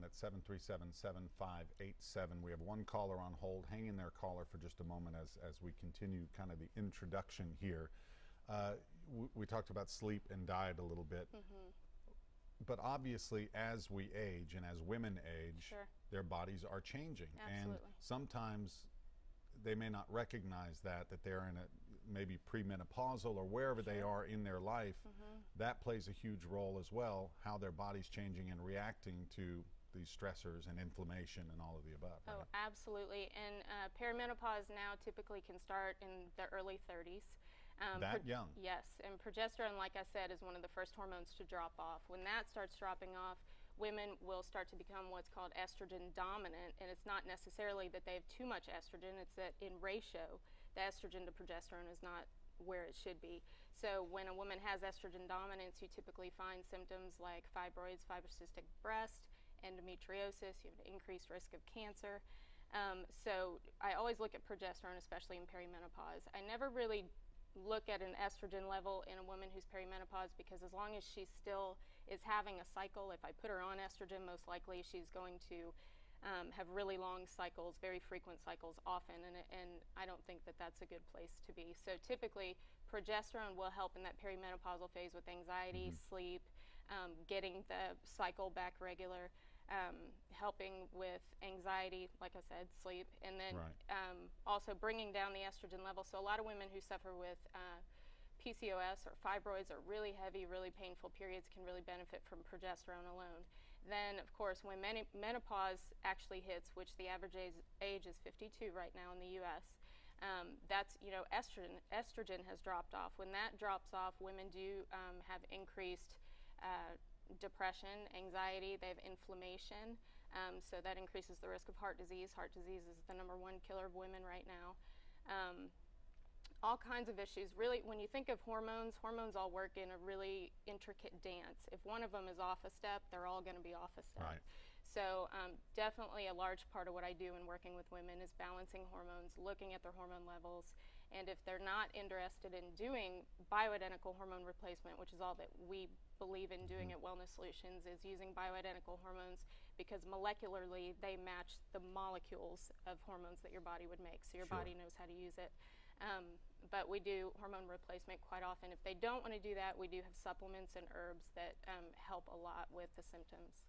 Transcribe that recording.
That's 737-7587. We have one caller on hold. Hang in there, caller, for just a moment as we continue kind of the introduction here. We talked about sleep and diet a little bit. But obviously, as we age and as women age, Sure. their bodies are changing. Absolutely. And sometimes they may not recognize that they're in a maybe premenopausal or wherever they are in their life. That plays a huge role as well, how their body's changing and reacting to these stressors and inflammation and all of the above. Oh, Right? absolutely. And perimenopause now typically can start in the early 30s. That young? Yes, and progesterone, like I said, is one of the first hormones to drop off. When that starts dropping off, women will start to become what's called estrogen dominant, and it's not necessarily that they have too much estrogen, it's that in ratio, the estrogen to progesterone is not where it should be. So when a woman has estrogen dominance, you typically find symptoms like fibroids, fibrocystic breast, endometriosis, you have an increased risk of cancer. So I always look at progesterone, especially in perimenopause. I never really look at an estrogen level in a woman who's perimenopause, because as long as she still is having a cycle, if I put her on estrogen, most likely she's going to have really long cycles, very frequent cycles often, and I don't think that that's a good place to be. So typically progesterone will help in that perimenopausal phase with anxiety, sleep, getting the cycle back regular, helping with anxiety, like I said, sleep, and then also bringing down the estrogen level. So a lot of women who suffer with PCOS or fibroids or really heavy, really painful periods can really benefit from progesterone alone. Then, of course, when menopause actually hits, which the average age is 52 right now in the U.S., that's, you know, estrogen has dropped off. When that drops off, women do have increased depression, anxiety, they have inflammation, so that increases the risk of heart disease. Heart disease is the #1 killer of women right now. All kinds of issues. Really, when you think of hormones, hormones all work in a really intricate dance. If one of them is off a step, they're all going to be off a step. Right. So definitely a large part of what I do in working with women is balancing hormones, looking at their hormone levels, and if they're not interested in doing bioidentical hormone replacement, which is all that we believe in doing at Wellness Solutions, is using bioidentical hormones, because molecularly they match the molecules of hormones that your body would make, so your body knows how to use it. But we do hormone replacement quite often. If they don't want to do that, we do have supplements and herbs that help a lot with the symptoms.